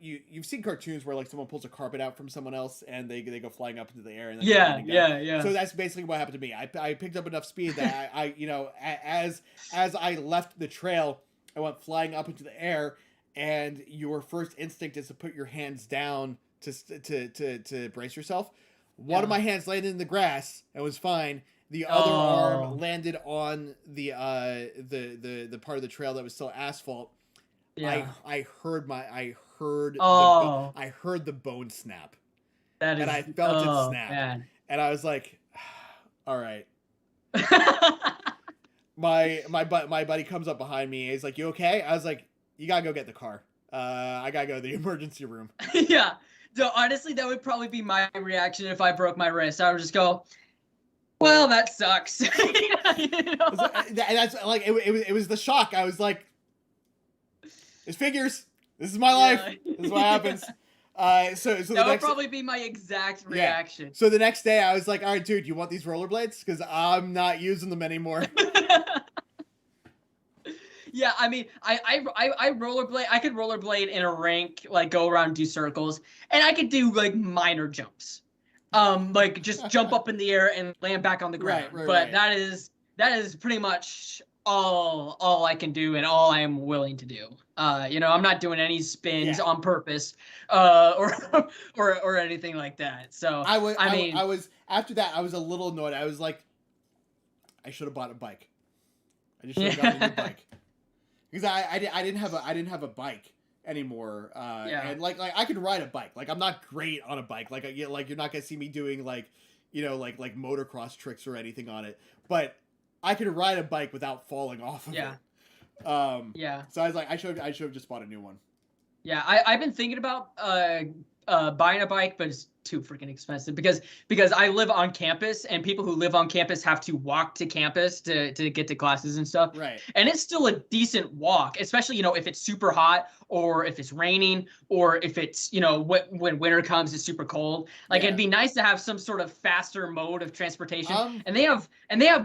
you've seen cartoons where like someone pulls a carpet out from someone else and they go flying up into the air and then yeah. So that's basically what happened to me. I picked up enough speed that I as I left the trail, I went flying up into the air, and your first instinct is to put your hands down to brace yourself. One of my hands landed in the grass and was fine. The other arm landed on the part of the trail that was still asphalt. Yeah. I heard the bone snap. And I felt it snap. Man. And I was like, all right. my buddy comes up behind me. He's like, "You okay?" I was like, "You gotta go get the car. I gotta go to the emergency room." Yeah. So honestly, that would probably be my reaction if I broke my wrist. I would just go, "Well, that sucks." That's like it was the shock. I was like, "It figures. This is my life. This is what happens." So that would probably be my exact reaction. So the next day, I was like, "All right, dude, you want these rollerblades? Because I'm not using them anymore." Yeah, I mean, I rollerblade. I could rollerblade in a rink, like go around, do circles, and I could do like minor jumps, like just jump up in the air and land back on the ground. But that is pretty much all I can do and all I am willing to do. I'm not doing any spins on purpose, or anything like that. So I was after that, I was a little annoyed. I was like, I should have bought a bike. I just should have gotten a new bike. Because I didn't have a bike anymore, and like I could ride a bike. Like I'm not great on a bike. Like you're not gonna see me doing like motocross tricks or anything on it. But I could ride a bike without falling off of it. So I was like, I should have just bought a new one. Yeah, I've been thinking about buying a bike, but it's too freaking expensive because I live on campus and people who live on campus have to walk to campus to get to classes and stuff. Right. And it's still a decent walk, especially, if it's super hot or if it's raining or if it's, when winter comes, it's super cold. Like it'd be nice to have some sort of faster mode of transportation. And they have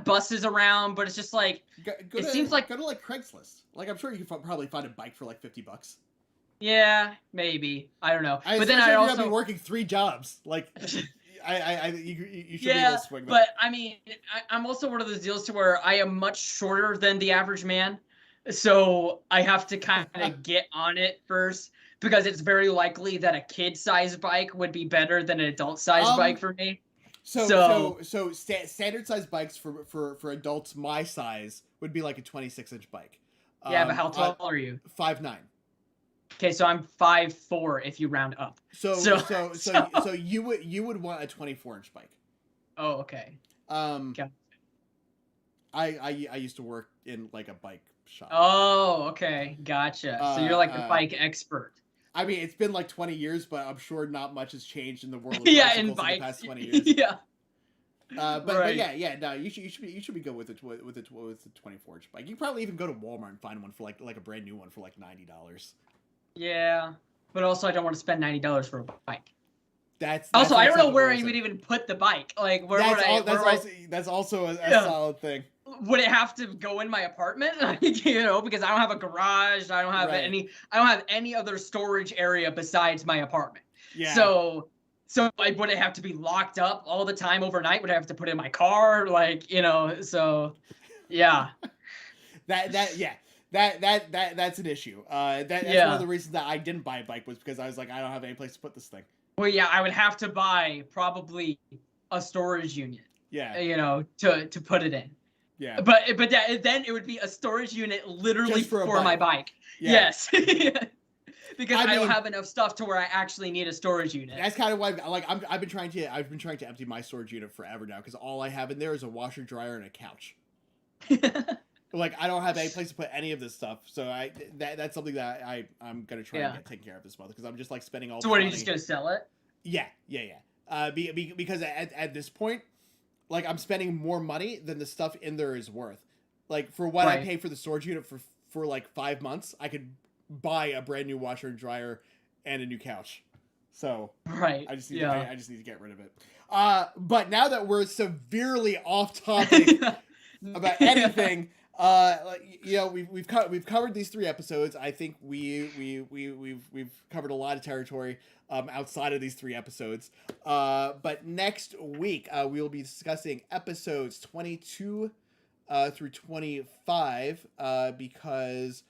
buses around, but it's just like, seems like go to like Craigslist. Like I'm sure you can probably find a bike for like $50. Yeah, maybe. I don't know. But then I also be working 3 jobs. Like, you should be able to swing that. But I mean, I'm also one of those deals to where I am much shorter than the average man, so I have to kind of get on it first because it's very likely that a kid-sized bike would be better than an adult-sized bike for me. So standard size bikes for adults my size would be like a 26-inch bike. Yeah, but how tall are you? 5'9". Okay, so I'm 5'4" if you round up. So you would want a 24-inch bike. Oh, okay. I used to work in like a bike shop. Oh, okay, gotcha. So you're like the bike expert. I mean, it's been like 20 years, but I'm sure not much has changed in the world of bicycles in the past 20 years. Yeah. But no, you should be good with a 24-inch bike. You can probably even go to Walmart and find one for like a brand new one for like $90. Yeah. but also I don't want to spend $90 for a bike. That's also, I don't know where I would would even put the bike. Like, where that's also a Yeah. solid thing. Would it have to go in my apartment? You know, because I don't have a garage. I don't have Right. I don't have any other storage area besides my apartment. Yeah. So like, would it have to be locked up all the time overnight? Would I have to put it in my car? Like, you know, so yeah. That's an issue. That's one of the reasons that I didn't buy a bike was because I was like, I don't have any place to put this thing. Well, yeah, I would have to buy probably a storage unit. Yeah. You know, to put it in. Yeah. But then it would be a storage unit literally for my bike. Yeah. Yes. Because I don't have enough stuff to where I actually need a storage unit. That's kind of why, like, I've been trying to empty my storage unit forever now because all I have in there is a washer, dryer, and a couch. Like, I don't have any place to put any of this stuff, so that's something that I'm gonna try and get taken care of this month because I'm just like spending all. So what, are you just gonna sell it? Yeah. Because at this point, like, I'm spending more money than the stuff in there is worth. Like, for what I pay for the storage unit for like 5 months, I could buy a brand new washer and dryer and a new couch. So I just need to get rid of it. But now that we're severely off topic about anything, you know, we've covered these 3 episodes. I think we've covered a lot of territory outside of these 3 episodes. But next week we will be discussing episodes 22 through 25 because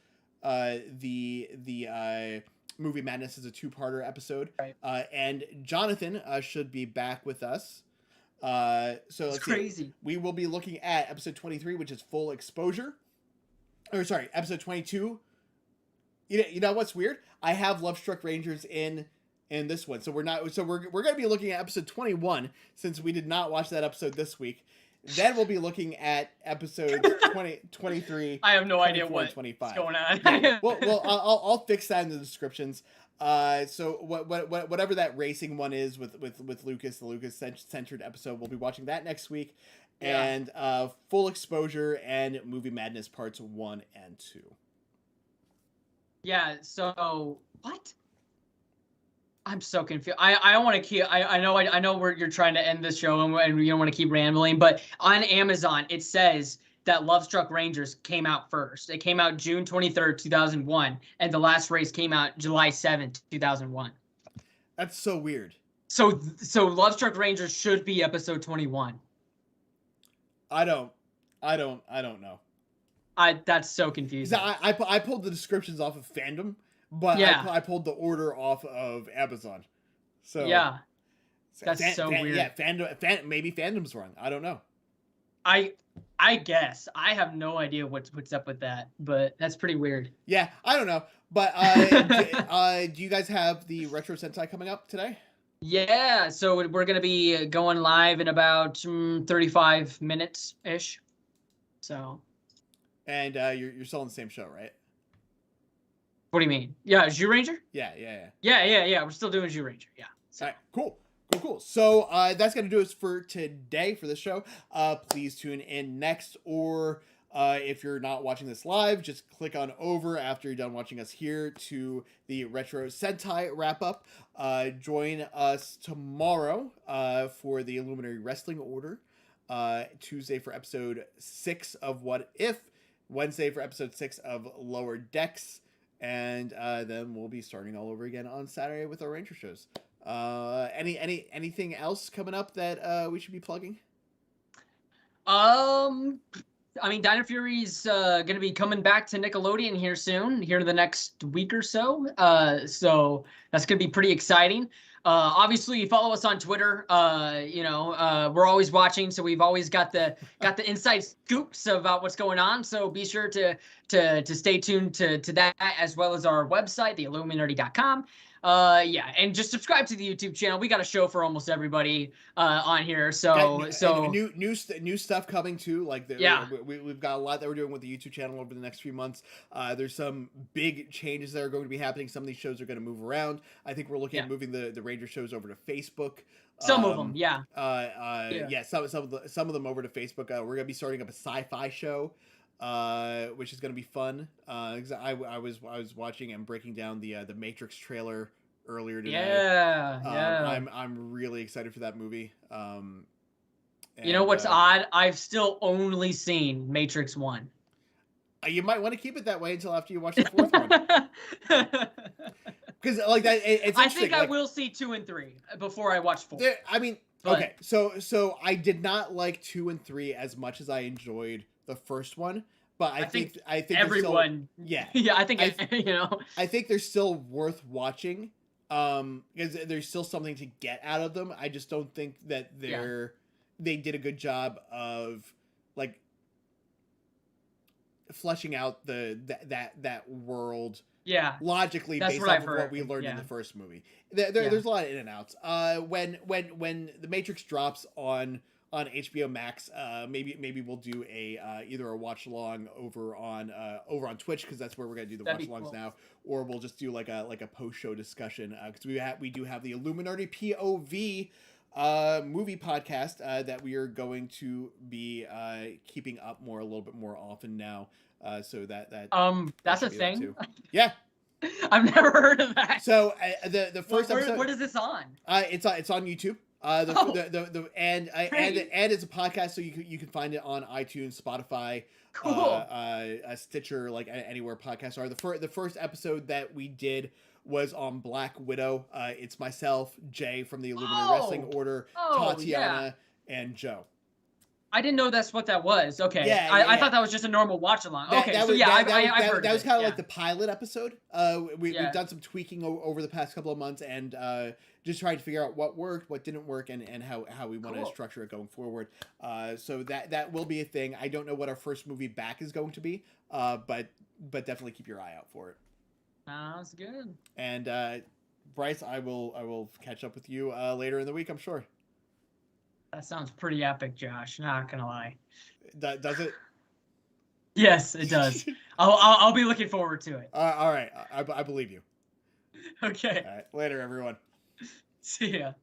the Movie Madness is a 2-parter episode, and Jonathan should be back with us. So it's crazy. We will be looking at episode 23, which is Full Exposure. Or sorry, episode 22. You know what's weird? I have Love Struck Rangers in this one, so we're going to be looking at episode 21 since we did not watch that episode this week. Then we'll be looking at episodes 23. I have no idea what's going on. Yeah. Well, I'll fix that in the descriptions. So whatever that racing one is with Lucas, the Lucas-centered episode, we'll be watching that next week. Yeah. And Full Exposure and Movie Madness parts 1 and 2. Yeah. So what? I'm so confused. I want to keep. I know you're trying to end this show and you don't want to keep rambling, but on Amazon it says that Love Struck Rangers came out first. It came out June 23rd, 2001, and the last race came out July 7th, 2001. That's so weird. So Love Struck Rangers should be episode 21. I don't know. That's so confusing. I pulled the descriptions off of Fandom. But yeah. I pulled the order off of Amazon. So yeah, that's so weird. Yeah, maybe Fandom's wrong. I don't know. I guess I have no idea what's up with that, but that's pretty weird. Yeah, I don't know. But do you guys have the Retro Sentai coming up today? Yeah, so we're gonna be going live in about 35 minutes ish. So. And you're still on the same show, right? What do you mean? Yeah, Zyuranger? Yeah. We're still doing Zyuranger. Yeah. So. All right, cool. So that's gonna do us for today for this show. Please tune in next, or if you're not watching this live, just click on over after you're done watching us here to the Retro Sentai wrap up. Join us tomorrow for the Illuminerdi Wrestling Order. Tuesday for episode 6 of What If. Wednesday for episode 6 of Lower Decks. And then we'll be starting all over again on Saturday with our Ranger shows. Anything else coming up that we should be plugging? I mean, Dino Fury's gonna be coming back to Nickelodeon here soon, here in the next week or so. So that's gonna be pretty exciting. Obviously, follow us on Twitter. We're always watching, so we've always got the inside scoops about what's going on. So be sure to stay tuned to that, as well as our website, theilluminerdi.com. And just subscribe to the YouTube channel. We got a show for almost everybody on here. So new stuff coming too. Like we've got a lot that we're doing with the YouTube channel over the next few months. There's some big changes that are going to be happening. Some of these shows are going to move around. I think we're looking at moving the Ranger shows over to Facebook. Some of them, some of them over to Facebook. We're going to be starting up a sci-fi show which is going to be fun. 'Cause I was watching and breaking down the Matrix trailer earlier today. Yeah. I'm really excited for that movie. You know what's odd? I've still only seen Matrix 1. You might want to keep it that way until after you watch the fourth one. Because like that, it's I think I like, will see 2 and 3 before I watch 4. I mean, But- okay, so I did not like 2 and 3 as much as I enjoyed the first one, but I think everyone. Still, Yeah, I think you know. I think they're still worth watching, because there's still something to get out of them. I just don't think that they did a good job of like fleshing out that world logically based off of what we learned in the first movie. There's a lot of in and outs. When the Matrix drops on HBO Max, maybe we'll do either a watch along over on Twitch, because that's where we're gonna do the watch alongs now, or we'll just do like a post show discussion, because we do have the Illuminerdi POV movie podcast that we are going to be keeping up a little bit more often now. So that's a thing. Yeah. I've never heard of that. So the first episode. What is this on? It's on YouTube. And it's a podcast, so you can find it on iTunes, Spotify, cool. Stitcher, like anywhere podcasts are. The first episode that we did was on Black Widow. It's myself, Jay from the Illuminati Wrestling Order, Tatiana, and Joe. I didn't know that's what that was. Okay. Yeah, I thought that was just a normal watch along. I've heard that was kind of like the pilot episode. We've done some tweaking over the past couple of months, and just trying to figure out what worked, what didn't work, and how we want to structure it going forward. So that will be a thing. I don't know what our first movie back is going to be, but definitely keep your eye out for it. Sounds good. And Bryce, I will catch up with you later in the week, I'm sure. That sounds pretty epic, Josh. Not gonna lie. Does it? Yes, it does. I'll be looking forward to it. All right, I believe you. Okay. All right, later, everyone. See ya.